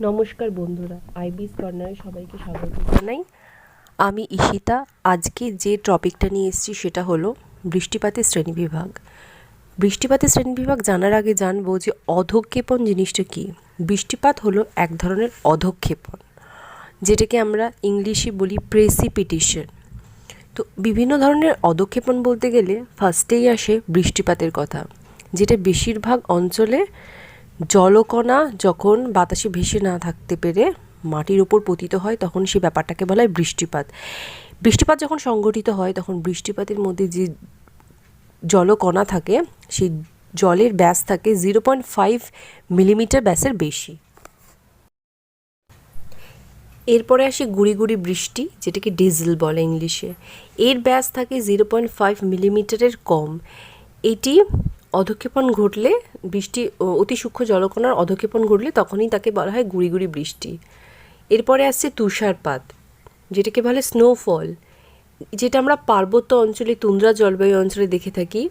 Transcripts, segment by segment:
নমস্কার বন্ধুরা, আইবিস কর্নারে সবাইকে স্বাগত জানাই। আমি ঈশিতা। আজকে যে টপিকটা নিয়ে এসেছি সেটা হলো বৃষ্টিপাতের শ্রেণীবিভাগ। বৃষ্টিপাতের শ্রেণীবিভাগ জানার আগে জানবো যে অধঃক্ষেপণ জিনিসটা কী। বৃষ্টিপাত হলো এক ধরনের অধঃক্ষেপণ, যেটাকে আমরা ইংলিশে বলি প্রেসিপিটেশন। তো বিভিন্ন ধরনের অধঃক্ষেপণ বলতে গেলে ফার্স্টেই আসে বৃষ্টিপাতের কথা, যেটা বেশিরভাগ অঞ্চলে জলকণা যখন বাতাসে ভেসে না থাকতে পেরে মাটির ওপর পতিত হয়, তখন সেই ব্যাপারটাকে বলা হয় বৃষ্টিপাত। বৃষ্টিপাত যখন সংঘটিত হয় তখন বৃষ্টিপাতের মধ্যে যে জলকণা থাকে সেই জলের ব্যাস থাকে 0.5 মিলিমিটার ব্যাসের বেশি। এরপরে আসে গুঁড়ি গুঁড়ি বৃষ্টি, যেটাকে ডিজেল বলে ইংলিশে। এর ব্যাস থাকে 0.5 মিলিমিটারের কম। এটি অধঃক্ষেপণ ঘটলে, বৃষ্টি অতি সূক্ষ্ম জলকণার অধঃক্ষেপণ ঘটলে তখনই তাকে বলা হয় গুঁড়ি গুঁড়ি বৃষ্টি। এরপরে আসছে তুষারপাত, যেটাকে বলে স্নোফল, যেটা আমরা পার্বত্য অঞ্চলে, তুন্দ্রা জলবায়ু অঞ্চলে দেখে থাকি।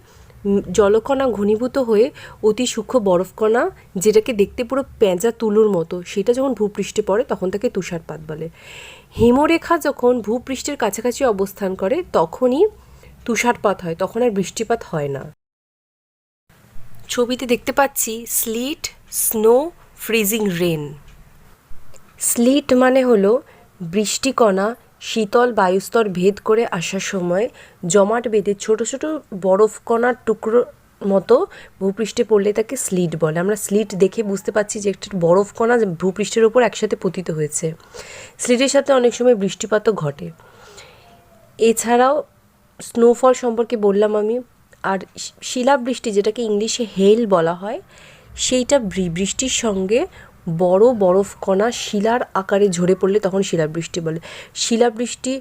জলকণা ঘনীভূত হয়ে অতি সূক্ষ্ম বরফকণা, যেটাকে দেখতে পুরো পেঁজা তুলোর মতো, সেটা যখন ভূপৃষ্ঠে পড়ে তখন তাকে তুষারপাত বলে। হিমরেখা যখন ভূপৃষ্ঠের কাছাকাছি অবস্থান করে তখনই তুষারপাত হয়, তখন আর বৃষ্টিপাত হয় না। ছবিতে দেখতে পাচ্ছি sleet, snow, freezing rain. Sleet মানে হলো বৃষ্টিকণা শীতল বায়ুস্তর ভেদ করে আসার সময় জমাট বেঁধে ছোট ছোট বরফকণার টুকরো মতো ভূপৃষ্ঠে পড়লে তাকে স্লিট বলে। আমরা স্লিট দেখে বুঝতে পারছি যে একটা বরফকণা ভূপৃষ্ঠের ওপর একসাথে পতিত হয়েছে। স্লিটের সাথে অনেক সময় বৃষ্টিপাতও ঘটে। এছাড়াও স্নোফল সম্পর্কে বললাম আমি। আর শিলাবৃষ্টি, যেটাকে ইংলিশে হেল বলা হয়, সেইটা বৃষ্টির সঙ্গে বড় বরফকণা শিলার আকারে ঝরে পড়লে তখন শিলাবৃষ্টি বলে। শিলাবৃষ্টি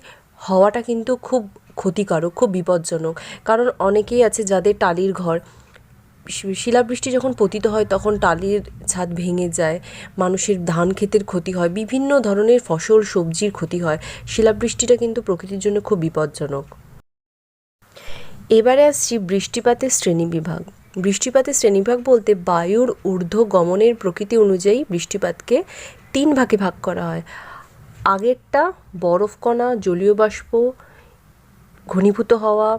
হওয়াটা কিন্তু খুব ক্ষতিকারক, খুব বিপজ্জনক। কারণ অনেকেই আছে যাদের টালির ঘর, শিলাবৃষ্টি যখন পতিত হয় তখন টালির ছাদ ভেঙে যায়, মানুষের ধান ক্ষেতের ক্ষতি হয়, বিভিন্ন ধরনের ফসল সবজির ক্ষতি হয়। শিলাবৃষ্টিটা কিন্তু প্রকৃতির জন্য খুব বিপজ্জনক। এবারে আসছি বৃষ্টিপাতের শ্রেণীবিভাগ। বৃষ্টিপাতের শ্রেণীবিভাগ বলতে বায়ুর ঊর্ধ্বগমনের প্রকৃতি অনুযায়ী বৃষ্টিপাতকে 3 ভাগে ভাগ করা হয়। আগেরটা বরফকণা, জলীয় বাষ্প, ঘনীভূত হওয়া,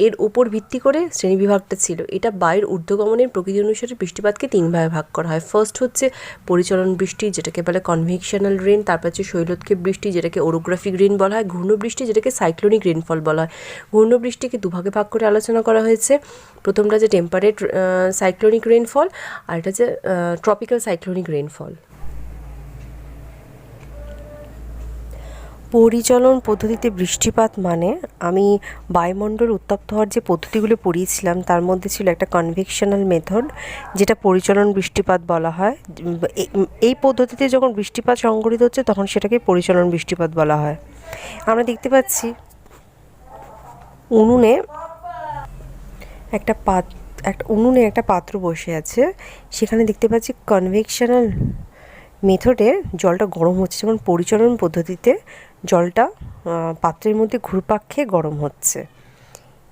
এর উপর ভিত্তি করে শ্রেণীবিভাগটা ছিল। এটা বায়ুর ঊর্ধ্বগমনের প্রকৃতি অনুসারে বৃষ্টিপাতকে 3 ভাগে ভাগ করা হয়। ফার্স্ট হচ্ছে পরিচলন বৃষ্টি, যেটাকে বলে কনভেকশনাল রেন। তারপর হচ্ছে শৈলোৎক্ষেপ বৃষ্টি, যেটাকে ওরোগ্রাফিক রেন বলা হয়। ঘূর্ণবৃষ্টি, যেটাকে সাইক্লোনিক রেনফল বলা হয়। ঘূর্ণবৃষ্টিকে 2 ভাগে ভাগ করে আলোচনা করা হয়েছে। প্রথমটা যে টেম্পারেট সাইক্লোনিক রেনফল, আর এটা যে ট্রপিক্যাল সাইক্লোনিক রেনফল। পরিচলন পদ্ধতিতে বৃষ্টিপাত মানে, আমি বায়ুমণ্ডল উত্তপ্ত হওয়ার যে পদ্ধতিগুলো পড়িয়েছিলাম তার মধ্যে ছিল একটা কনভেকশনাল মেথড, যেটা পরিচলন বৃষ্টিপাত বলা হয়। এই পদ্ধতিতে যখন বৃষ্টিপাত সংঘটিত হচ্ছে তখন সেটাকে পরিচলন বৃষ্টিপাত বলা হয়। আমরা দেখতে পাচ্ছি উনুনে একটা পাত্র বসে আছে। সেখানে দেখতে পাচ্ছি কনভেকশনাল মেথডে জলটা গরম হচ্ছে, যেমন পরিচলন পদ্ধতিতে জলটা পাত্রের মধ্যে ঘুরপাক খেয়ে গরম হচ্ছে।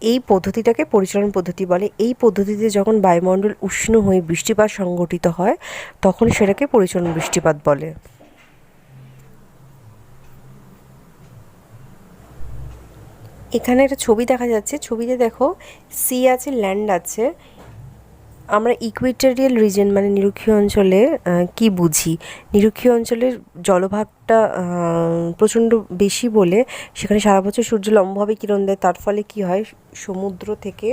এই পদ্ধতিটাকে পরিচলন পদ্ধতি বলে। এই পদ্ধতিতে যখন বায়ুমণ্ডল উষ্ণ হয়ে বৃষ্টিপাত সংঘটিত হয় তখন সেটাকে পরিচলন বৃষ্টিপাত বলে। এখানে একটা ছবি দেখা যাচ্ছে। ছবিতে দেখো সি আছে, ল্যান্ড আছে। আমরা ইকুয়েটোরিয়াল রিজন মানে নিরক্ষীয় অঞ্চলে কি বুঝি? নিরক্ষীয় অঞ্চলের জলভাগটা প্রচণ্ড বেশি বলে সেখানে সারা বছর সূর্য লম্বভাবে কিরণ দেয়। তার ফলে কি হয়, সমুদ্র থেকে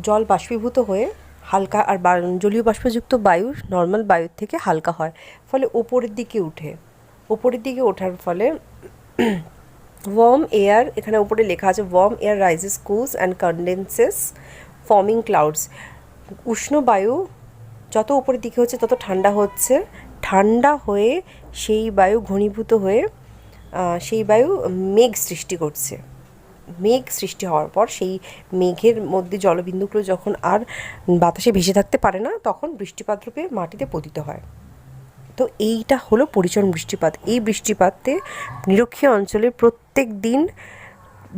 জল বাষ্পীভূত হয়ে হালকা, আর জলীয় বাষ্পযুক্ত বায়ু নর্মাল বায়ুর থেকে হালকা হয়, ফলে ওপরের দিকে ওঠার ফলে ওয়ার্ম এয়ার, এখানে উপরে লেখা আছে warm air rises, cools and condenses forming clouds. উষ্ণ বায়ু যত উপরের দিকে হচ্ছে তত ঠান্ডা হয়ে সেই বায়ু ঘনীভূত হয়ে সেই বায়ু মেঘ সৃষ্টি করছে। মেঘ সৃষ্টি হওয়ার পর সেই মেঘের মধ্যে জলবিন্দুগুলো যখন আর বাতাসে ভেসে থাকতে পারে না তখন বৃষ্টিপাত রূপে মাটিতে পতিত হয়। তো এইটা হলো পরিচলন বৃষ্টিপাত। এই বৃষ্টিপাতে নিরক্ষীয় অঞ্চলে প্রত্যেক দিন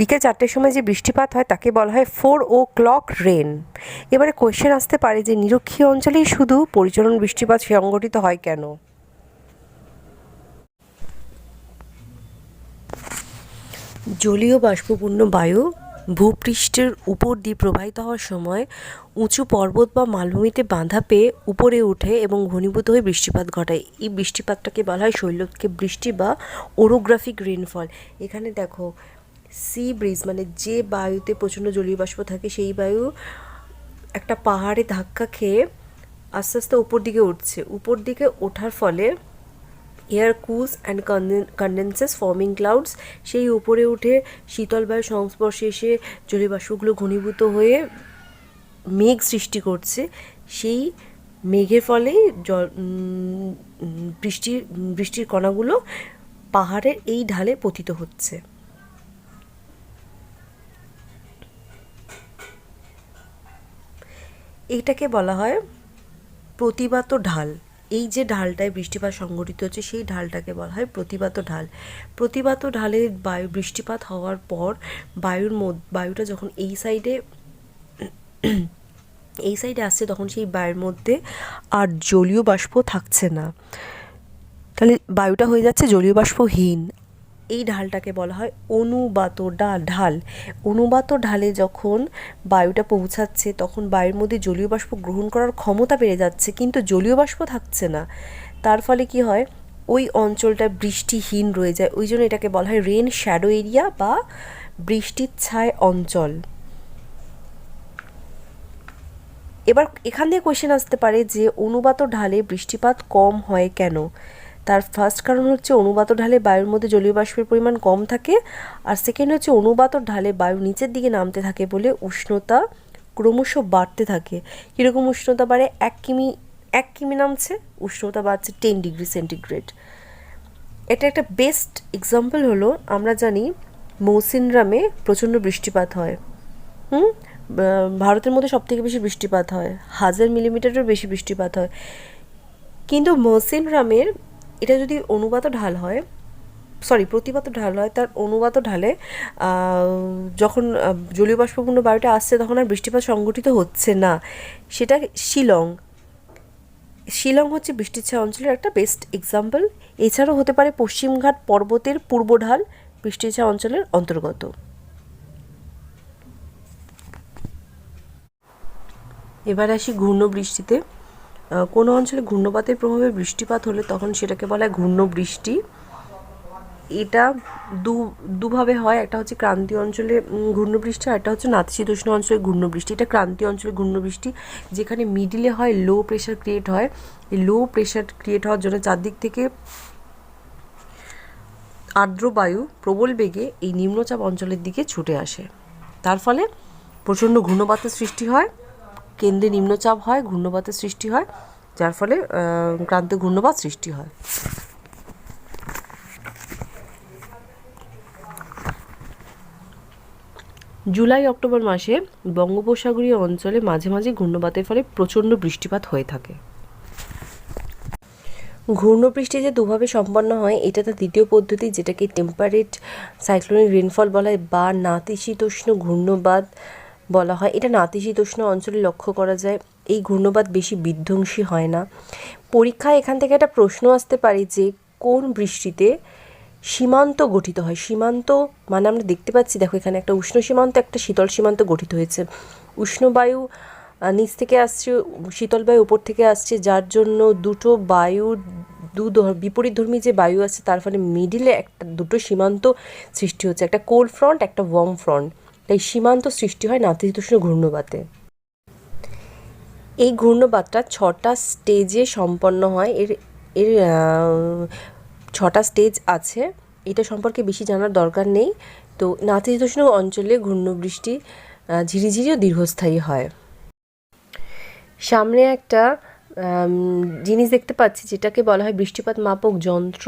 বিকেল 4টের সময় যে বৃষ্টিপাত হয় তাকে বলা হয় 4 o'clock রেন। এবারে কোয়েশ্চেন আসতে পারে যে নিরক্ষীয় অঞ্চলেই শুধু পরিচলন বৃষ্টিপাত সংঘটিত হয় কেন? জলীয় বাষ্পপূর্ণ বায়ু ভূপৃষ্ঠের উপর দিয়ে প্রবাহিত হওয়ার সময় উঁচু পর্বত বা মালভূমিতে বাধা পেয়ে উপরে ওঠে এবং ঘনীভূত হয়ে বৃষ্টিপাত ঘটায়। এই বৃষ্টিপাতটাকে বলা হয় শৈলক্ষেপ বৃষ্টি বা ওরোগ্রাফিক রেনফল। এখানে দেখো সি ব্রিজ মানে যে বায়ুতে প্রচণ্ড জলীয় বাষ্প থাকে সেই বায়ু একটা পাহাড়ে ধাক্কা খেয়ে আস্তে আস্তে উপর দিকে উঠছে। উপর দিকে ওঠার ফলে air cools and condenses forming clouds, সেই উপরে উঠে শীতল বায়ুর সংস্পর্শে এসে জলীয় বাষ্পগুলো ঘনীভূত হয়ে মেঘ সৃষ্টি করছে। সেই মেঘের ফলেই বৃষ্টির কণাগুলো পাহাড়ের এই ঢালে পতিত হচ্ছে। এইটাকে বলা হয় প্রতিবাত ঢাল। এই যে ঢালটায় বৃষ্টিপাত সংঘটিত হচ্ছে সেই ঢালটাকে বলা হয় প্রতিবাত ঢাল। প্রতিবাত ঢালে বৃষ্টিপাত হওয়ার পর বায়ুটা যখন এই সাইডে আসছে তখন সেই বায়ুর মধ্যে আর জলীয় বাষ্প থাকছে না, তাহলে বায়ুটা হয়ে যাচ্ছে জলীয় বাষ্পহীন। এই ঢালটাকে বলা হয় অনুবাত ঢাল। অনুবাত ঢালে যখন বায়ুটা পৌঁছাচ্ছে তখন বায়ুর মধ্যে জলীয় বাষ্প গ্রহণ করার ক্ষমতা বেড়ে যাচ্ছে, কিন্তু জলীয় বাষ্প থাকছে না। তার ফলে কি হয়, ওই অঞ্চলটা বৃষ্টিহীন রয়ে যায়। ওই জন্য এটাকে বলা হয় রেন শ্যাডো এরিয়া বা বৃষ্টির ছায় অঞ্চল। এবার এখান থেকে কোয়েশ্চেন আসতে পারে যে অনুবাত ঢালে বৃষ্টিপাত কম হয় কেন। তার ফার্স্ট কারণ হচ্ছে অনুবাত ঢালে বায়ুর মধ্যে জলীয় বাষ্পের পরিমাণ কম থাকে, আর সেকেন্ড হচ্ছে অনুবাত ঢালে বায়ু নিচের দিকে নামতে থাকে বলে উষ্ণতা ক্রমশ বাড়তে থাকে। কীরকম উষ্ণতা বাড়ে? 1 কিমি নামছে, উষ্ণতা বাড়ছে 10 ডিগ্রি সেন্টিগ্রেড। এটা একটা বেস্ট এক্সাম্পল হলো, আমরা জানি মৌসিনরামে প্রচণ্ড বৃষ্টিপাত হয়। ভারতের মধ্যে সবথেকে বেশি বৃষ্টিপাত হয়, 1000 মিলিমিটারেরও বেশি বৃষ্টিপাত হয়। কিন্তু মৌসিনরামের এটা যদি অনুবাত ঢাল হয়, প্রতিবাত ঢাল হয়, তার অনুবাত ঢালে যখন জলীয় বাষ্পপূর্ণ বায়ুটা আসছে তখন আর বৃষ্টিপাত সংঘটিত হচ্ছে না। সেটা শিলং হচ্ছে বৃষ্টির ছায়া অঞ্চলের একটা বেস্ট এক্সাম্পল। এছাড়াও হতে পারে পশ্চিমঘাট পর্বতের পূর্ব ঢাল বৃষ্টির ছায়া অঞ্চলের অন্তর্গত। এবার আসি ঘূর্ণবৃষ্টিতে। কোনো অঞ্চলে ঘূর্ণপাতের প্রভাবে বৃষ্টিপাত হলে তখন সেটাকে বলা হয় ঘূর্ণবৃষ্টি। এটা দুভাবে হয়, একটা হচ্ছে ক্রান্তীয় অঞ্চলে ঘূর্ণবৃষ্টি, আর একটা হচ্ছে নাতিশীতোষ্ণ অঞ্চলের ঘূর্ণবৃষ্টি। এটা ক্রান্তীয় অঞ্চলের ঘূর্ণবৃষ্টি, যেখানে মিডিলে হয় লো প্রেশার ক্রিয়েট হয়। এই লো প্রেশার ক্রিয়েট হওয়ার জন্য চারদিক থেকে আর্দ্র বায়ু প্রবল বেগে এই নিম্নচাপ অঞ্চলের দিকে ছুটে আসে। তার ফলে প্রচণ্ড ঘূর্ণপাতের সৃষ্টি হয়, কেন্দ্রে নিম্নচাপ হয়, ঘূর্ণপাতের সৃষ্টি হয়, যার ফলে ক্রান্তীয় ঘূর্ণপাত সৃষ্টি হয়। জুলাই অক্টোবর মাসে বঙ্গোপসাগরীয় অঞ্চলে মাঝে মাঝে ঘূর্ণপাতের ফলে প্রচণ্ড বৃষ্টিপাত হয়ে থাকে। ঘূর্ণবৃষ্টি যে দুভাবে সম্পন্ন হয়, এটা তার দ্বিতীয় পদ্ধতি, যেটাকে টেম্পারেট সাইক্লোনিক রেনফল বলা হয় বা নাতিশীতোষ্ণ ঘূর্ণবাত বলা হয়। এটা নাতিশীতোষ্ণ অঞ্চলে লক্ষ্য করা যায়। এই ঘূর্ণবাত বেশি বিধ্বংসী হয় না। পরীক্ষায় এখান থেকে একটা প্রশ্ন আসতে পারে যে কোন বৃষ্টিতে সীমান্ত গঠিত হয়। সীমান্ত মানে আমরা দেখতে পাচ্ছি, দেখো এখানে একটা উষ্ণ সীমান্ত, একটা শীতল সীমান্ত গঠিত হয়েছে। উষ্ণ বায়ু নিচ থেকে আসছে, শীতল বায়ু উপর থেকে আসছে, যার জন্য দুটো বায়ুর বিপরীতধর্মী যে বায়ু আছে তার ফলে মিডিলে দুটো সীমান্ত সৃষ্টি হচ্ছে, একটা কোল্ড ফ্রন্ট, একটা ওয়ার্ম ফ্রন্ট। তাই সীমান্ত সৃষ্টি হয় নাতিশীতোষ্ণ ঘূর্ণবাতে। এই ঘূর্ণবাতটা 6টা স্টেজে সম্পন্ন হয়। এর 6টা স্টেজ আছে, এটা সম্পর্কে বেশি জানার দরকার নেই। তো নাতিশীতোষ্ণ অঞ্চলে ঘূর্ণবৃষ্টি ঝিরিঝিরি ও দীর্ঘস্থায়ী হয়। সামনে একটা জিনিস দেখতে পাচ্ছি, যেটাকে বলা হয় বৃষ্টিপাত মাপক যন্ত্র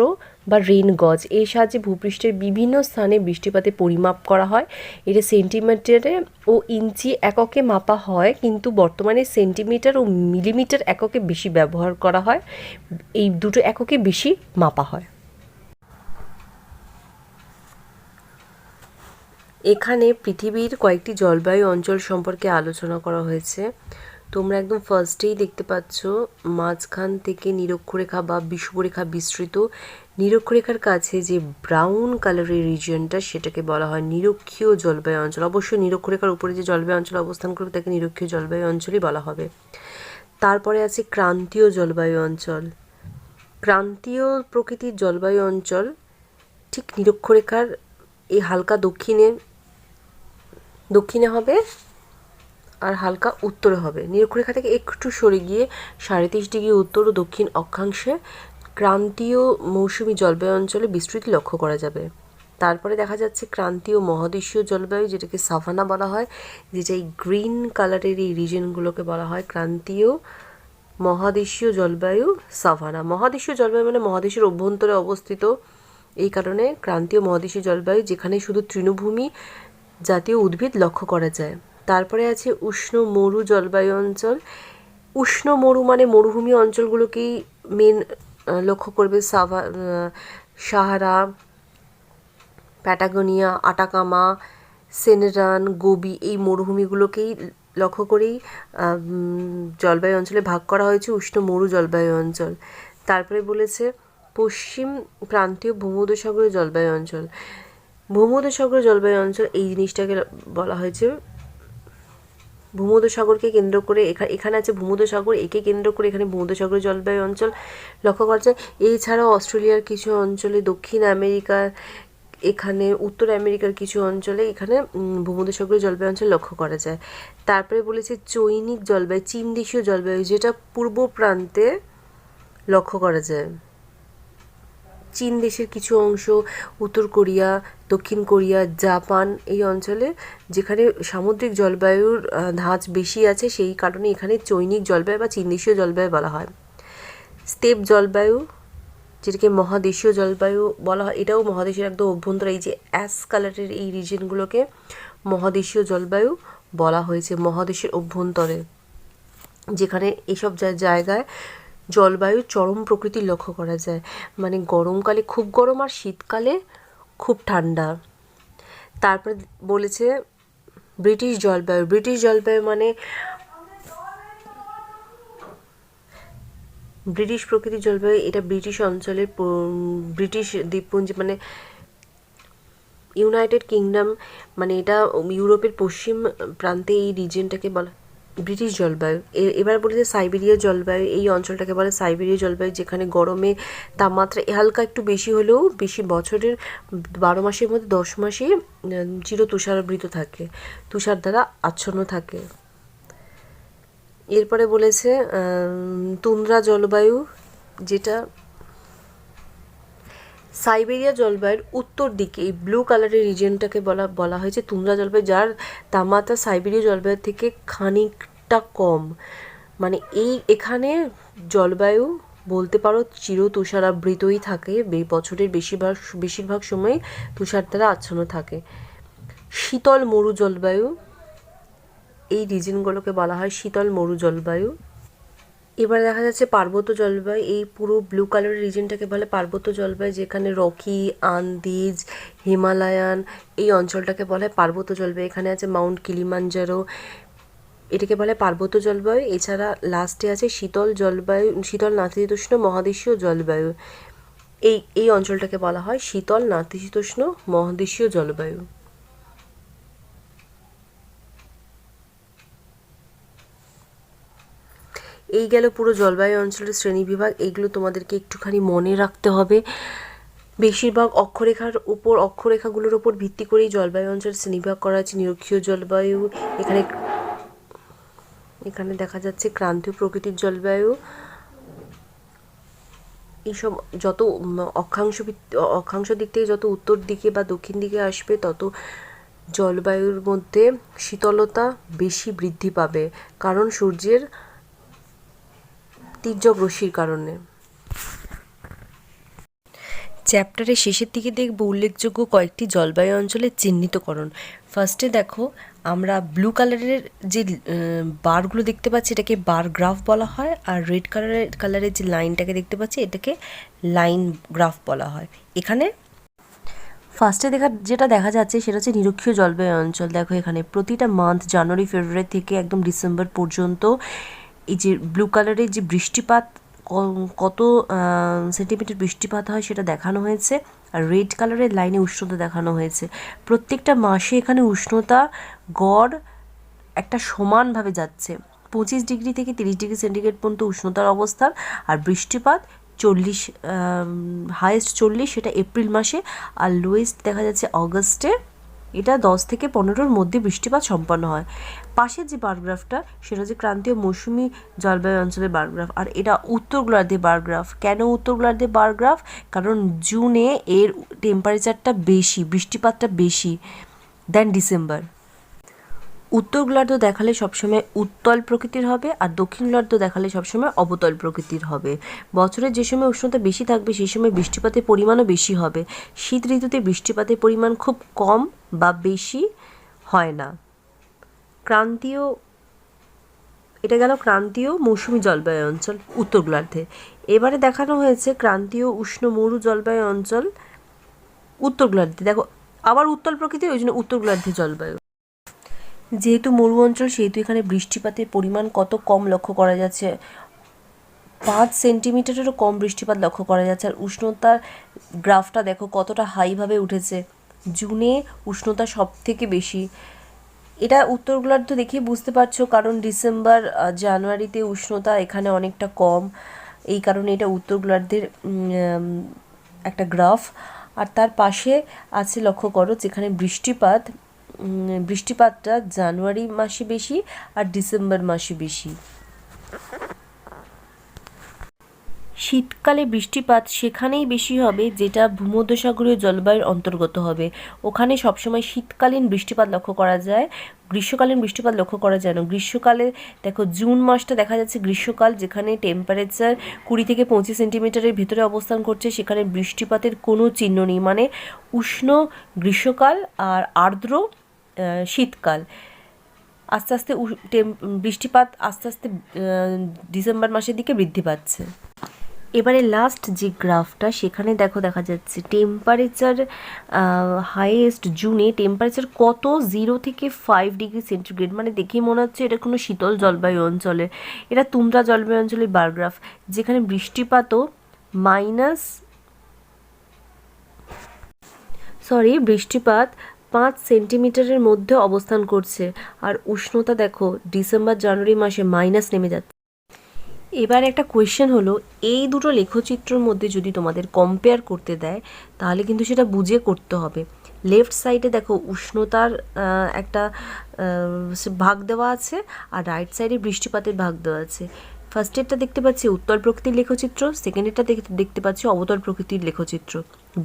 বা রেন গজ। এর সাহায্যে ভূপৃষ্ঠের বিভিন্ন স্থানে বৃষ্টিপাতের পরিমাপ করা হয়। এটা সেন্টিমিটারে ও ইঞ্চি এককে মাপা হয়, কিন্তু বর্তমানে সেন্টিমিটার ও মিলিমিটার এককে বেশি ব্যবহার করা হয়। এই দুটো এককে বেশি মাপা হয়। এখানে পৃথিবীর কয়েকটি জলবায়ু অঞ্চল সম্পর্কে আলোচনা করা হয়েছে। তোমরা একদম ফার্স্টেই দেখতে পাচ্ছ মাঝখান থেকে নিরক্ষরেখা বা বিষুবরেখা বিস্তৃত। নিরক্ষরেখার কাছে যে ব্রাউন কালারের রিজিয়নটা সেটাকে বলা হয় নিরক্ষীয় জলবায়ু অঞ্চল। অবশ্যই নিরক্ষরেখার উপরে যে জলবায়ু অঞ্চল অবস্থান করবে তাকে নিরক্ষীয় জলবায়ু অঞ্চলই বলা হবে। তারপরে আছে ক্রান্তীয় জলবায়ু অঞ্চল। ক্রান্তীয় প্রকৃতির জলবায়ু অঞ্চল ঠিক নিরক্ষরেখার এই হালকা দক্ষিণে হবে আর হালকা উত্তরে হবে। নিরক্ষরেখা থেকে একটু সরে গিয়ে ৩.৫ ডিগ্রি উত্তর ও দক্ষিণ অক্ষাংশে ক্রান্তীয় মৌসুমী জলবায়ু অঞ্চলে বিস্তৃতি লক্ষ্য করা যাবে। তারপরে দেখা যাচ্ছে ক্রান্তীয় মহাদেশীয় জলবায়ু, যেটাকে সাভানা বলা হয়, যেটা এই গ্রিন কালারের এই রিজনগুলোকে বলা হয় ক্রান্তীয় মহাদেশীয় জলবায়ু সাভানা। মহাদেশীয় জলবায়ু মানে মহাদেশের অভ্যন্তরে অবস্থিত, এই কারণে ক্রান্তীয় মহাদেশীয় জলবায়ু, যেখানে শুধু তৃণভূমি জাতীয় উদ্ভিদ লক্ষ্য করা যায়। তারপরে আছে উষ্ণ মরু জলবায়ু অঞ্চল। উষ্ণ মরু মানে মরুভূমি অঞ্চলগুলোকেই মেন লক্ষ্য করবে। সাহারা, প্যাটাগোনিয়া, আটাকামা, সেনেরান, গোবি এই মরুভূমিগুলোকেই লক্ষ্য করেই জলবায়ু অঞ্চলে ভাগ করা হয়েছে উষ্ণ মরু জলবায়ু অঞ্চল। তারপরে বলেছে পশ্চিম প্রান্তীয় ভূমধ্যসাগরীয় জলবায়ু অঞ্চল। ভূমধ্যসাগরীয় জলবায়ু অঞ্চল এই জিনিসটাকে বলা হয়েছে ভূমধ্যসাগরকে কেন্দ্র করে। এখানে আছে ভূমধ্যসাগর, একে কেন্দ্র করে এখানে ভূমধ্যসাগরীয় জলবায়ু অঞ্চল লক্ষ্য করা যায়। এছাড়াও অস্ট্রেলিয়ার কিছু অঞ্চলে, দক্ষিণ আমেরিকার, এখানে উত্তর আমেরিকার কিছু অঞ্চলে এখানে ভূমধ্যসাগরীয় জলবায়ু অঞ্চল লক্ষ্য করা যায়। তারপরে বলেছে চৈনিক জলবায়ু, চীন দেশীয় জলবায়ু, যেটা পূর্ব প্রান্তে লক্ষ্য করা যায়। চীন দেশের কিছু অংশ, উত্তর কোরিয়া, দক্ষিণ কোরিয়া, জাপান এই অঞ্চলে যেখানে সামুদ্রিক জলবায়ুর ধাঁচ বেশি আছে, সেই কারণে এখানে চৈনিক জলবায়ু বা চীন দেশীয় জলবায়ু বলা হয়। স্টেপ জলবায়ু, যেটাকে মহাদেশীয় জলবায়ু বলা হয়, এটাও মহাদেশের একদম অভ্যন্তরে, এই যে অ্যাশ কালারের এই রিজনগুলোকে মহাদেশীয় জলবায়ু বলা হয়েছে। মহাদেশের অভ্যন্তরে যেখানে এইসব জায়গায় জলবায়ু চরম প্রকৃতির লক্ষ্য করা যায়, মানে গরমকালে খুব গরম আর শীতকালে খুব ঠান্ডা। তারপরে বলেছে ব্রিটিশ জলবায়ু। ব্রিটিশ জলবায়ু মানে ব্রিটিশ প্রকৃতির জলবায়ু, এটা ব্রিটিশ অঞ্চলের, ব্রিটিশ দ্বীপপুঞ্জ মানে ইউনাইটেড কিংডম, মানে এটা ইউরোপের পশ্চিম প্রান্তে এই রিজিয়নটাকে বলা ব্রিটিশ জলবায়ু। এবার বলেছে সাইবেরিয়া জলবায়ু। এই অঞ্চলটাকে বলে সাইবেরিয়া জলবায়ু, যেখানে গরমে তাপমাত্রা হালকা একটু বেশি হলেও বেশি বছরের 12 মাসের মধ্যে 10 মাসেই চির তুষারাবৃত থাকে, তুষার দ্বারা আচ্ছন্ন থাকে। এরপরে বলেছে তুন্দ্রা জলবায়ু, যেটা সাইবেরিয়া জলবায়ুর উত্তর দিকে এই ব্লু কালারের রিজিয়নটাকে বলা হয়েছে তুন্দ্রা জলবায়ু, যার তাপমাত্রা সাইবেরিয়া জলবায়ু থেকে খানিকটা কম। মানে এখানে জলবায়ু বলতে পারো চির তুষারাবৃতই থাকে, বছরের বেশিরভাগ সময় তুষার দ্বারা আচ্ছন্ন থাকে। শীতল মরু জলবায়ু, এই রিজিয়নগুলোকে বলা হয় শীতল মরু জলবায়ু। এবার দেখা যাচ্ছে পার্বত্য জলবায়ু। এই পুরো ব্লু কালারের রিজনটাকে বলে পার্বত্য জলবায়ু, যেখানে রকি, আন্দিজ, হিমালয়ান এই অঞ্চলটাকে বলা হয় পার্বত্য জলবায়ু। এখানে আছে মাউন্ট কিলিমাঞ্জারো, এটাকে বলে পার্বত্য জলবায়ু। এছাড়া লাস্টে আছে শীতল জলবায়ু, শীতল নাতিশীতোষ্ণ মহাদেশীয় জলবায়ু। এই অঞ্চলটাকে বলা হয় শীতল নাতিশীতোষ্ণ মহাদেশীয় জলবায়ু। এই গেল পুরো জলবায়ু অঞ্চলের শ্রেণীবিভাগ। এইগুলো তোমাদেরকে একটুখানি মনে রাখতে হবে। বেশিরভাগ অক্ষরেখাগুলোর ওপর ভিত্তি করেই জলবায়ু অঞ্চল শ্রেণীবিভাগ করা আছে। নিরক্ষীয় জলবায়ু, এখানে দেখা যাচ্ছে ক্রান্তীয় প্রকৃতির জলবায়ু। এইসব যত অক্ষাংশ দিক থেকে যত উত্তর দিকে বা দক্ষিণ দিকে আসবে, তত জলবায়ুর মধ্যে শীতলতা বেশি বৃদ্ধি পাবে, কারণ সূর্যের তীর্যক রশ্মির কারণে। চ্যাপ্টারের শেষের দিকে দেখব উল্লেখযোগ্য কয়েকটি জলবায়ু অঞ্চলের চিহ্নিতকরণ। ফার্স্টে দেখো, আমরা ব্লু কালারের যে বারগুলো দেখতে পাচ্ছি এটাকে বার গ্রাফ বলা হয়, আর রেড কালারের যে লাইনটাকে দেখতে পাচ্ছি এটাকে লাইন গ্রাফ বলা হয়। এখানে ফার্স্টে যেটা দেখা যাচ্ছে সেটা হচ্ছে নিরক্ষীয় জলবায়ু অঞ্চল। দেখো এখানে প্রতিটা মান্থ জানুয়ারি ফেব্রুয়ারি থেকে একদম ডিসেম্বর পর্যন্ত এই যে ব্লু কালারের যে বৃষ্টিপাত কত সেন্টিমিটার বৃষ্টিপাত হয় সেটা দেখানো হয়েছে, আর রেড কালারের লাইনে উষ্ণতা দেখানো হয়েছে। প্রত্যেকটা মাসে এখানে উষ্ণতা গড় একটা সমানভাবে যাচ্ছে, 25 ডিগ্রি থেকে 30 ডিগ্রি সেন্টিগ্রেড পর্যন্ত উষ্ণতার অবস্থান। আর বৃষ্টিপাত 40, হায়েস্ট 40, সেটা এপ্রিল মাসে, আর লোয়েস্ট দেখা যাচ্ছে অগস্টে। এটা 10 থেকে 15-র মধ্যে বৃষ্টিপাত সম্পন্ন হয়। পাশের যে বারগ্রাফটা সেটা হচ্ছে ক্রান্তীয় মৌসুমি জলবায়ু অঞ্চলের বারগ্রাফ, আর এটা উত্তর গোলার্ধে বারগ্রাফ। কেন উত্তর গোলার্ধে বারগ্রাফ? কারণ জুনে এর টেম্পারেচারটা বেশি, বৃষ্টিপাতটা বেশি দেন ডিসেম্বর। উত্তর গোলার্ধ দেখালে সবসময় উত্তল প্রকৃতির হবে, আর দক্ষিণ গোলার্ধ দেখালে সবসময় অবতল প্রকৃতির হবে। বছরের যে সময় উষ্ণতা বেশি থাকবে সেই সময় বৃষ্টিপাতের পরিমাণও বেশি হবে। শীত ঋতুতে বৃষ্টিপাতের পরিমাণ খুব কম বা বেশি হয় না। ক্রান্তীয়, এটা গেল ক্রান্তীয় মৌসুমি জলবায়ু অঞ্চল উত্তর গোলার্ধে। এবারে দেখানো হয়েছে ক্রান্তীয় উষ্ণ মরু জলবায়ু অঞ্চল উত্তর গোলার্ধে। দেখো আবার উত্তল প্রকৃতির, ওই জন্য উত্তর গোলার্ধে জলবায়ু। যেহেতু মরু অঞ্চল সেহেতু এখানে বৃষ্টিপাতের পরিমাণ কত কম লক্ষ্য করা যাচ্ছে, 5 সেন্টিমিটারেরও কম বৃষ্টিপাত লক্ষ্য করা যাচ্ছে। আর উষ্ণতার গ্রাফটা দেখো কতটা হাইভাবে উঠেছে, জুনে উষ্ণতা সব থেকে বেশি। এটা উত্তর গোলার্ধ দেখে বুঝতে পারছো, কারণ ডিসেম্বর জানুয়ারিতে উষ্ণতা এখানে অনেকটা কম, এই কারণে এটা উত্তর গোলার্ধের একটা গ্রাফ। আর তার পাশে আছে লক্ষ্য করো যেখানে বৃষ্টিপাতটা জানুয়ারি মাসে বেশি আর ডিসেম্বর মাসে বেশি। শীতকালে বৃষ্টিপাত সেখানেই বেশি হবে যেটা ভূমধ্যসাগরীয় জলবায়ুর অন্তর্গত হবে, ওখানে সবসময় শীতকালীন বৃষ্টিপাত লক্ষ্য করা যায়, গ্রীষ্মকালীন বৃষ্টিপাত লক্ষ্য করা যায় না। গ্রীষ্মকালে দেখো জুন মাসটা দেখা যাচ্ছে গ্রীষ্মকাল, যেখানে টেম্পারেচার 20 থেকে 25 সেন্টিমিটারের ভিতরে অবস্থান করছে, সেখানে বৃষ্টিপাতের কোনো চিহ্ন নেই, মানে উষ্ণ গ্রীষ্মকাল আর আর্দ্র শীতকাল। আস্তে আস্তে বৃষ্টিপাত আস্তে আস্তে ডিসেম্বর মাসের দিকে বৃদ্ধি পাচ্ছে। এবারে লাস্ট যে গ্রাফটা সেখানে দেখো দেখা যাচ্ছে টেম্পারেচার হাইয়েস্ট জুনে টেম্পারেচার কত, 0 থেকে 5 ডিগ্রি সেন্টিগ্রেড, মানে দেখেই মনে হচ্ছে এটা কোনো শীতল জলবায়ু অঞ্চলে। এটা তুন্দ্রা জলবায়ু অঞ্চলের বারগ্রাফ, যেখানে বৃষ্টিপাতও বৃষ্টিপাত 5 সেন্টিমিটারের মধ্যে অবস্থান করছে, আর উষ্ণতা দেখো ডিসেম্বর জানুয়ারি মাসে মাইনাস নেমে যাচ্ছে। এবার একটা কোয়েশ্চেন হলো, এই দুটো লেখচিত্রের মধ্যে যদি তোমাদের কম্পেয়ার করতে দেয় তাহলে কিন্তু সেটা বুঝে করতে হবে। লেফট সাইডে দেখো উষ্ণতার একটা ভাগ দেওয়া আছে, আর রাইট সাইডে বৃষ্টিপাতের ভাগ দেওয়া আছে। ফার্স্টেরটা দেখতে পাচ্ছি উত্তল প্রকৃতির লেখচিত্র, সেকেন্ডেরটা দেখতে পাচ্ছি অবতল প্রকৃতির লেখচিত্র।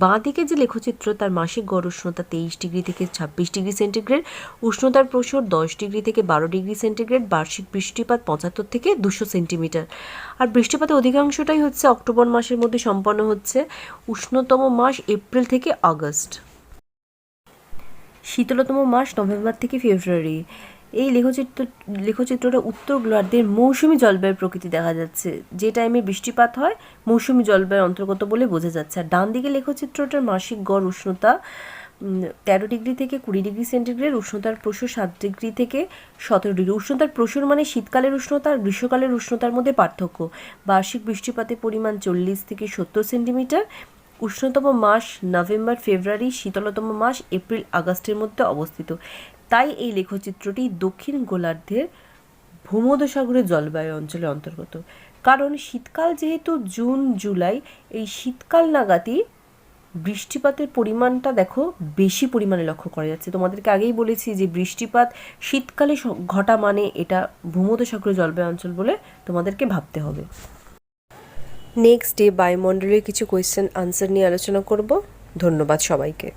বাঁ দিকে যে লেখচিত্র তার মাসিক গড় উষ্ণতা 23 ডিগ্রি থেকে 26 ডিগ্রি সেন্টিগ্রেড, উষ্ণতার প্রসর 10 ডিগ্রি থেকে 12 ডিগ্রি সেন্টিগ্রেড, বার্ষিক বৃষ্টিপাত 75 থেকে 200 সেন্টিমিটার। আর বৃষ্টিপাতের অধিকাংশটাই হচ্ছে অক্টোবর মাসের মধ্যে সম্পন্ন হচ্ছে, উষ্ণতম মাস এপ্রিল থেকে আগস্ট, শীতলতম মাস নভেম্বর থেকে ফেব্রুয়ারি। এই লেখচিত্রটা উত্তর গোলার্ধের মৌসুমি জলবায়ুর প্রকৃতি দেখা যাচ্ছে, যে টাইমে বৃষ্টিপাত হয় মৌসুমি জলবায়ুর অন্তর্গত বলে বোঝা যাচ্ছে। আর ডান দিকে লেখচিত্রটার মাসিক গড় উষ্ণতা 13 ডিগ্রি থেকে 20 ডিগ্রি সেন্টিগ্রেড, উষ্ণতার প্রসর 7 ডিগ্রি থেকে 17 ডিগ্রি। উষ্ণতার প্রসর মানে শীতকালের উষ্ণতা আর গ্রীষ্মকালের উষ্ণতার মধ্যে পার্থক্য। বার্ষিক বৃষ্টিপাতের পরিমাণ 40 থেকে 70 সেন্টিমিটার। উষ্ণতম মাস নভেম্বর ফেব্রুয়ারি, শীতলতম মাস এপ্রিল আগস্টের মধ্যে অবস্থিত। তাই এই লেখচিত্রটি দক্ষিণ গোলার্ধের ভূমধ্যসাগরীয় জলবায়ু অঞ্চলের অন্তর্গত। কারণ শীতকাল যেহেতু জুন জুলাই, এই শীতকাল নাগাদই বৃষ্টিপাতের পরিমাণটা দেখো বেশি পরিমাণে লক্ষ্য করা যাচ্ছে। তোমাদেরকে আগেই বলেছি যে বৃষ্টিপাত শীতকালে ঘটা মানে এটা ভূমধ্যসাগরীয় জলবায়ু অঞ্চল বলে তোমাদেরকে ভাবতে হবে। নেক্সট ডে বায়ুমণ্ডলের কিছু কোয়েশ্চেন আনসার নিয়ে আলোচনা করব। ধন্যবাদ সবাইকে।